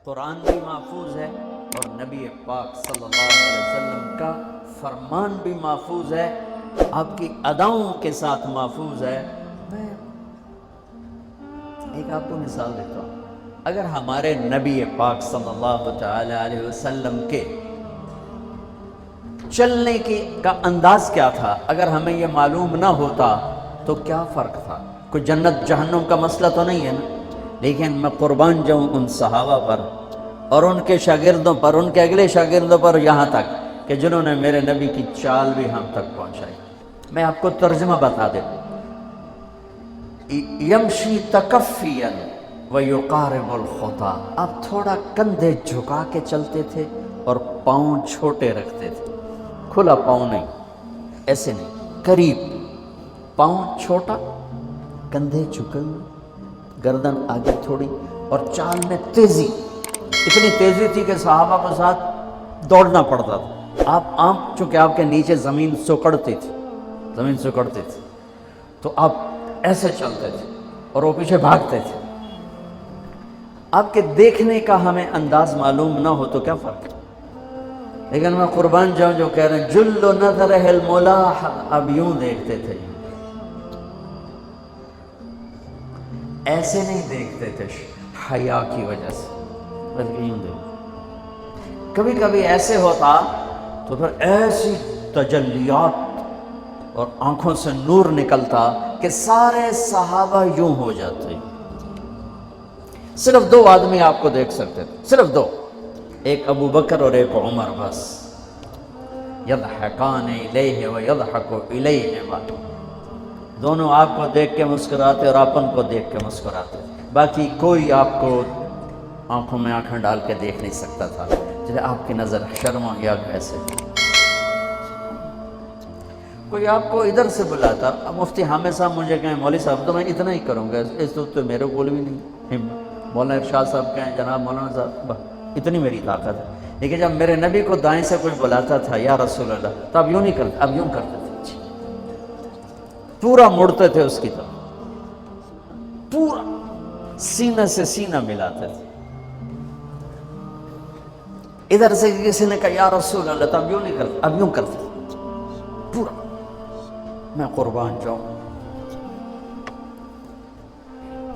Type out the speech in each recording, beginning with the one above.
قرآن بھی محفوظ ہے اور نبی پاک صلی اللہ علیہ وسلم کا فرمان بھی محفوظ ہے، آپ کی اداؤں کے ساتھ محفوظ ہے۔ میں ایک آپ کو مثال دیتا ہوں، اگر ہمارے نبی پاک صلی اللہ تعالی علیہ وسلم کے چلنے کا انداز کیا تھا، اگر ہمیں یہ معلوم نہ ہوتا تو کیا فرق تھا؟ کوئی جنت جہنم کا مسئلہ تو نہیں ہے نا، لیکن میں قربان جاؤں ان صحابہ پر اور ان کے شاگردوں پر، ان کے اگلے شاگردوں پر، یہاں تک کہ جنہوں نے میرے نبی کی چال بھی ہم تک پہنچائی۔ میں آپ کو ترجمہ بتا دوں، یمشی تکفیا ویقارب الخطا، آپ تھوڑا کندھے جھکا کے چلتے تھے اور پاؤں چھوٹے رکھتے تھے، کھلا پاؤں نہیں، ایسے نہیں، قریب، پاؤں چھوٹا، کندھے جھکے ہوئے، گردن آگے تھوڑی، اور چال میں تیزی، اتنی تیزی تھی کہ صحابہ کے ساتھ دوڑنا پڑتا تھا۔ آپ چونکہ آپ کے نیچے زمین سکڑتی تھی، زمین سکڑتی تھی، تو آپ ایسے چلتے تھے اور وہ پیچھے بھاگتے تھے۔ آپ کے دیکھنے کا ہمیں انداز معلوم نہ ہو تو کیا فرق ہے؟ لیکن میں قربان جاؤں جو کہہ رہے ہیں جل نظرہ الملاح، اب یوں دیکھتے تھے، ایسے نہیں دیکھتے تھے حیا کی وجہ سے، بلکہ یوں دیکھتے۔ کبھی کبھی ایسے ہوتا تو پھر ایسی تجلیات اور آنکھوں سے نور نکلتا کہ سارے صحابہ یوں ہو جاتے۔ صرف دو آدمی آپ کو دیکھ سکتے تھے، صرف دو، ایک ابو بکر اور ایک عمر، بس۔ یضحکان الیہ ویضحک الیہما، دونوں آپ کو دیکھ کے مسکراتے اور اپن کو دیکھ کے مسکراتے، باقی کوئی آپ کو آنکھوں میں آنکھیں ڈال کے دیکھ نہیں سکتا تھا، جب آپ کی نظر شرم یا ایسے۔ کوئی آپ کو ادھر سے بلاتا، اب مفتی حامد صاحب مجھے کہیں مولوی صاحب تو میں اتنا ہی کروں گا، اس تو میرے کول بھی نہیں، مولانا ارشاد صاحب کہیں جناب مولانا صاحب، اتنی میری طاقت ہے۔ لیکن جب میرے نبی کو دائیں سے کوئی بلاتا تھا یا رسول اللہ، تو اب یوں نہیں کرتے، اب یوں کرتے تھے، پورا مڑتے تھے اس کی طرف، پورا سینہ سے سینہ ملاتے تھے۔ ادھر سے کسی نے کہا یا رسول اللہ، تو اب یوں نہیں کرتے، اب یوں کرتے تھے پورا۔ میں قربان جاؤں،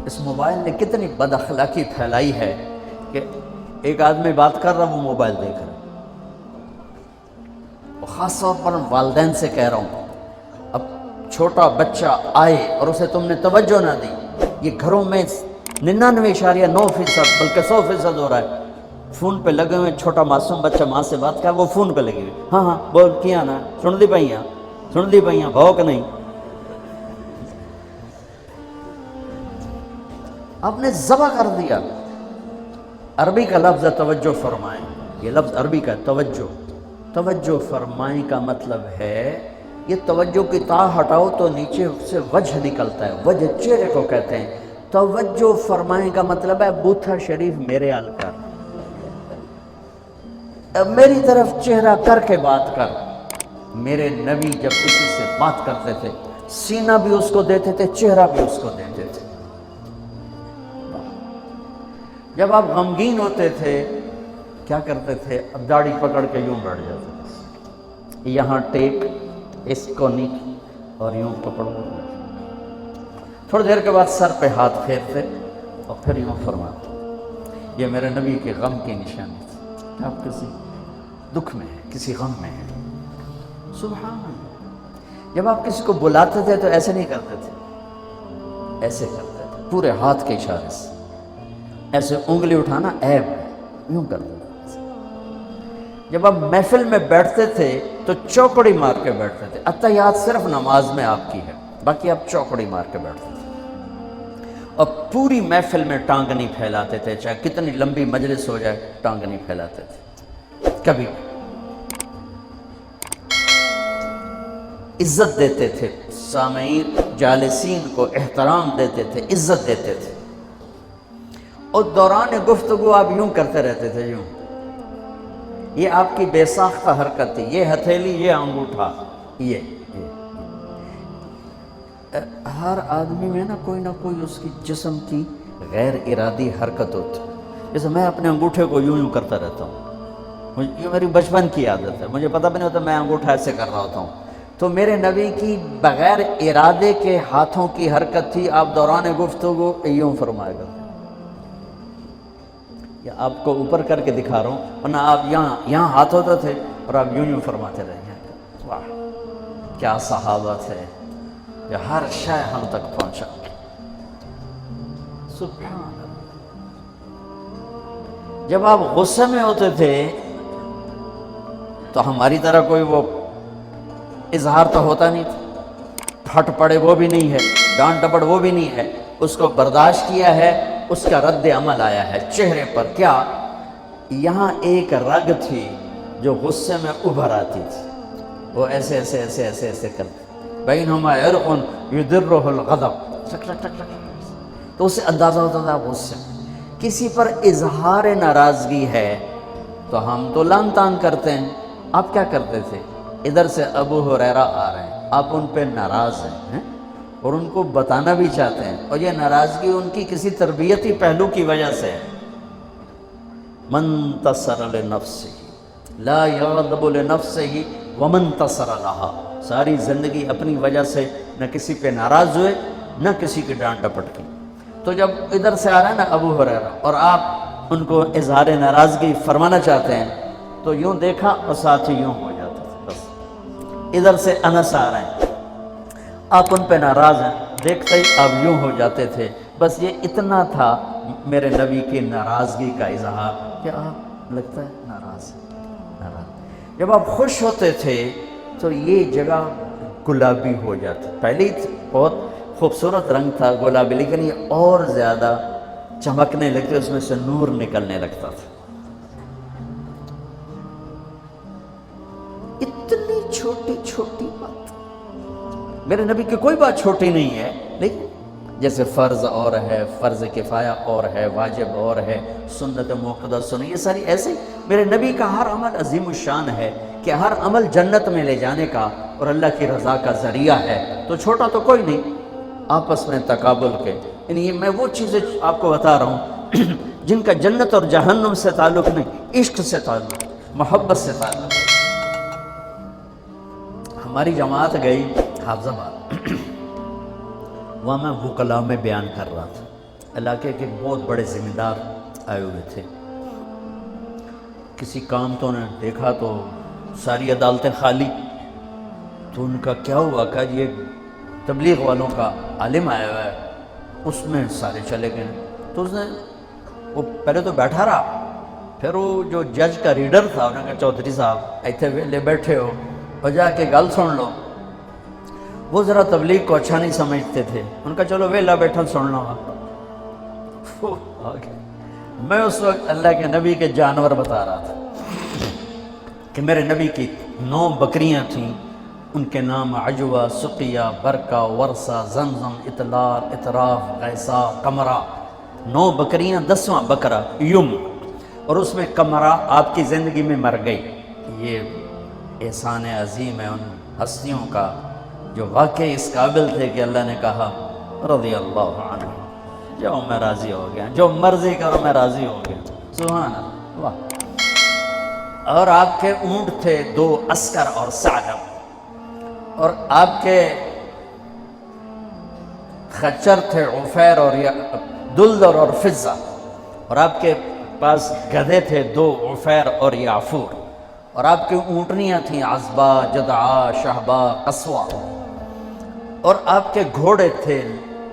اس موبائل نے کتنی بد اخلاقی پھیلائی ہے کہ ایک آدمی بات کر رہا، وہ موبائل دیکھ رہا۔ خاص طور پر والدین سے کہہ رہا ہوں، اب چھوٹا بچہ آئے اور اسے تم نے توجہ نہ دی، یہ گھروں میں 99.9% بلکہ 100% ہو رہا ہے، فون پہ لگے ہوئے، چھوٹا معصوم بچہ ماں سے بات کر، وہ فون پہ لگے ہوئے، ہاں ہاں بول کیا نا، سن دی پئیاں، سن دی پئیاں، بھوک نہیں۔ آپ نے ذبح کر دیا۔ عربی کا لفظ ہے توجہ فرمائیں، یہ لفظ عربی کا توجہ فرمائیں کا مطلب ہے، یہ توجہ کی تا ہٹاؤ تو نیچے سے وجہ نکلتا ہے، وجہ چہرے کو کہتے ہیں۔ توجہ فرمائیں کا مطلب ہے بوتھا شریف میرے حل کر، میری طرف چہرہ کر کے بات کر۔ میرے نبی جب کسی سے بات کرتے تھے، سینہ بھی اس کو دیتے تھے، چہرہ بھی اس کو دیتے تھے۔ جب آپ غمگین ہوتے تھے کیا کرتے تھے؟ اب داڑھی پکڑ کے یوں بیٹھ جاتے تھے، یہاں ٹیک، اس کو نیچے، اور یوں پکڑو۔ تھوڑی دیر کے بعد سر پہ ہاتھ پھیرتے اور پھر یوں فرماتے۔ یہ میرے نبی کے غم کی نشانی تھی، آپ کسی دکھ میں ہیں، کسی غم میں ہیں، سبحان اللہ۔ جب آپ کسی کو بلاتے تھے تو ایسے نہیں کرتے تھے، ایسے کرتے تھے، پورے ہاتھ کے اشارے سے، ایسے انگلی اٹھانا عیب ہے، یوں کرتے تھے۔ جب آپ محفل میں بیٹھتے تھے تو چوکڑی مار کے بیٹھتے تھے، اتحیات صرف نماز میں آپ کی ہے، باقی آپ چوکڑی مار کے بیٹھتے تھے، اور پوری محفل میں ٹانگ نہیں پھیلاتے تھے، چاہے کتنی لمبی مجلس ہو جائے ٹانگ نہیں پھیلاتے تھے کبھی۔ عزت دیتے تھے، سامعین جالسین کو احترام دیتے تھے، عزت دیتے تھے، اور دوران گفتگو آپ یوں کرتے رہتے تھے، یوں۔ یہ آپ کی بے ساختہ حرکت تھی، یہ ہتھیلی، یہ انگوٹھا، یہ ہر آدمی میں نا کوئی اس کی جسم کی غیر ارادی حرکت ہوتی، جیسے میں اپنے انگوٹھے کو یوں یوں کرتا رہتا ہوں، یہ میری بچپن کی عادت ہے، مجھے پتہ بھی نہیں ہوتا میں انگوٹھا ایسے کر رہا ہوتا ہوں، تو میرے نبی کی بغیر ارادے کے ہاتھوں کی حرکت تھی، آپ دوران گفتگو یوں فرمائے گا، یا آپ کو اوپر کر کے دکھا رہا ہوں، ورنہ آپ یہاں ہاتھ ہوتے تھے اور آپ یوں یوں فرماتے رہے ہیں۔ واہ کیا صحابہ تھے، یہ ہر شے ہم تک پہنچا۔ سبحان اللہ۔ جب آپ غصے میں ہوتے تھے تو ہماری طرح کوئی وہ اظہار تو ہوتا نہیں تھا، پھٹ پڑے وہ بھی نہیں ہے، ڈانٹ ڈپٹ وہ بھی نہیں ہے، اس کو برداشت کیا ہے، اس کا رد عمل آیا ہے چہرے پر۔ کیا یہاں ایک رگ تھی جو غصے میں ابھر آتی تھی، وہ ایسے ایسے ایسے ایسے ایسے کرتے، بینہما عرق یدرہ الغضب، تو اسے اندازہ ہوتا تھا غصے میں کسی پر اظہار ناراضگی ہے تو ہم تو لان تان کرتے ہیں۔ آپ کیا کرتے تھے؟ ادھر سے ابو ہریرہ آ رہے ہیں، آپ ان پہ ناراض ہیں اور ان کو بتانا بھی چاہتے ہیں، اور یہ ناراضگی ان کی کسی تربیتی پہلو کی وجہ سے ہے۔ من انتصر لنفسہ لا یغضب لنفسہ ومن انتصر لها، ساری زندگی اپنی وجہ سے نہ کسی پہ ناراض ہوئے نہ کسی کی ڈانٹ ڈپٹ کی۔ تو جب ادھر سے آ رہا ہے نا ابو ہریرہ اور آپ ان کو اظہار ناراضگی فرمانا چاہتے ہیں تو یوں دیکھا اور ساتھ ہی یوں ہو جاتا تھا، بس ادھر سے انس آ رہے ہیں، آپ ان پہ ناراض ہیں، دیکھتے ہی آپ یوں ہو جاتے تھے۔ بس یہ اتنا تھا میرے نبی کی ناراضگی کا اظہار کہ آپ لگتا ہے ناراض ناراض۔ جب آپ خوش ہوتے تھے تو یہ جگہ گلابی ہو جاتی، پہلے بہت خوبصورت رنگ تھا گلابی، لیکن یہ اور زیادہ چمکنے لگتے، اس میں سے نور نکلنے لگتا تھا۔ اتنی چھوٹی چھوٹی بات، میرے نبی کی کوئی بات چھوٹی نہیں ہے، لیکن جیسے فرض اور ہے، فرض کفایہ اور ہے، واجب اور ہے، سنت موقدہ سنت، یہ ساری ایسے میرے نبی کا ہر عمل عظیم الشان ہے کہ ہر عمل جنت میں لے جانے کا اور اللہ کی رضا کا ذریعہ ہے، تو چھوٹا تو کوئی نہیں۔ آپس میں تقابل کے، یعنی میں وہ چیزیں آپ کو بتا رہا ہوں جن کا جنت اور جہنم سے تعلق نہیں، عشق سے تعلق، محبت سے تعلق۔ ہماری جماعت گئی حافظ آباد، وہاں میں وکلا میں بیان کر رہا تھا، علاقے کے بہت بڑے ذمہ دار آئے ہوئے تھے، کسی کام تو نے دیکھا تو ساری عدالتیں خالی، تو ان کا کیا ہوا کہ یہ تبلیغ والوں کا عالم آیا ہوا ہے، اس میں سارے چلے گئے۔ تو اس نے وہ پہلے تو بیٹھا رہا، پھر وہ جو جج کا ریڈر تھا انہوں نے کہا چودھری صاحب ایتھے ویلے بیٹھے ہو اور جا کے گل سن لو۔ وہ ذرا تبلیغ کو اچھا نہیں سمجھتے تھے، ان کا چلو ویلا بیٹھا سن لو۔ میں اس وقت اللہ کے نبی کے جانور بتا رہا تھا کہ میرے نبی کی 9 بکریاں تھیں، ان کے نام عجوہ، سقیہ، برکہ، ورثہ، زمزم، اطلال، اطراف، غیثہ، قمرہ، 9 بکریاں، 10واں بکرا یم، اور اس میں قمرہ آپ کی زندگی میں مر گئی۔ یہ احسان عظیم ہے ان ہستیوں کا جو واقعی اس قابل تھے کہ اللہ نے کہا رضی اللہ عنہ، جاؤ میں راضی ہو گیا، جو مرضی کرو میں راضی ہو گیا۔ سبحان اللہ، واہ۔ اور آپ کے اونٹ تھے 2 عسکر اور ثعلب، اور آپ کے خچر تھے عفیر اور دلدل اور فضہ، اور آپ کے پاس گدھے تھے 2 عفیر اور یعفور، اور آپ کی اونٹنیاں تھیں عزبہ، جدعا، شہبہ، قصوہ، اور آپ کے گھوڑے تھے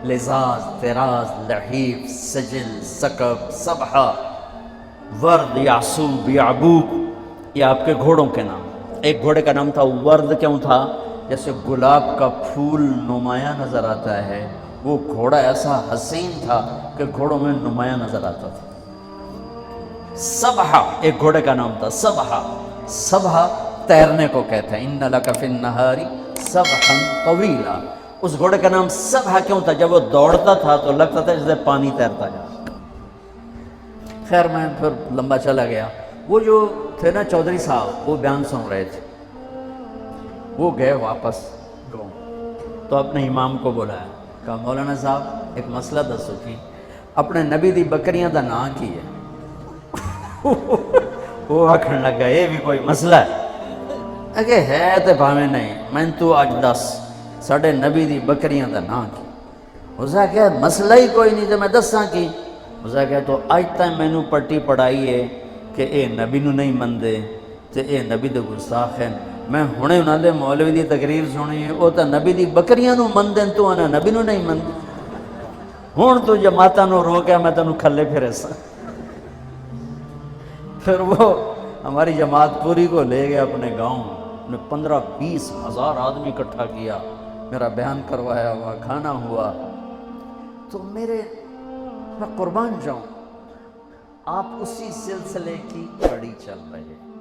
لزاز، تراز، لحیف، سجل، سکب، سبحہ، ورد، یعصوب، یعبوب، یہ آپ کے گھوڑوں کے نام۔ ایک گھوڑے کا نام تھا ورد، کیوں تھا؟ جیسے گلاب کا پھول نمایاں نظر آتا ہے، وہ گھوڑا ایسا حسین تھا کہ گھوڑوں میں نمایاں نظر آتا تھا۔ سبحہ، ایک گھوڑے کا نام تھا سبحہ، سبحہ تیرنے کو کہتے ہیں، ان لک فی النہار سبحا طویلا، اس گھوڑے کا نام سبحہ کیوں تھا؟ جب وہ دوڑتا تھا تو لگتا تھا جیسے پانی تیرتا جا۔ خیر میں پھر لمبا چلا گیا، وہ جو تھے نا چودھری صاحب وہ بیان سن رہے تھے، وہ گئے واپس گاؤں، تو اپنے امام کو بلایا، کہا مولانا صاحب ایک مسئلہ دسو کہ اپنے نبی دی بکریاں دا نام کی ہے؟ وہ آکھن لگا یہ بھی کوئی مسئلہ ہے؟ اگے ہے تے بھاویں نہیں، میں تو آج دس ساڑھے نبی دی بکریاں دا نا کی۔ اسا کہا مسئلہ ہی کوئی نہیں تے میں دساں کی۔ اسا کہا تو آج تائیں میں نو پٹی پڑھائی ہے کہ اے نبی نو نہیں مندے تے اے نبی دے گستاخ ہیں۔ میں ہونے انہاں دے مولوی دی تقریر سنی ہے، او تا نبی دی بکریاں نو مندیں تو انہاں نبی نو نہیں مندے۔ ہون تو جماعتاں نو رو کے میں تنو کھلے پھرے سا۔ پھر وہ ہماری جماعت پوری کو لے گئے اپنے گاؤں نے 15-20 ہزار آدمی اکٹھا کیا، میرا بیان کروایا ہوا، کھانا ہوا۔ تو میں قربان جاؤں، آپ اسی سلسلے کی کڑی چل رہے ہیں۔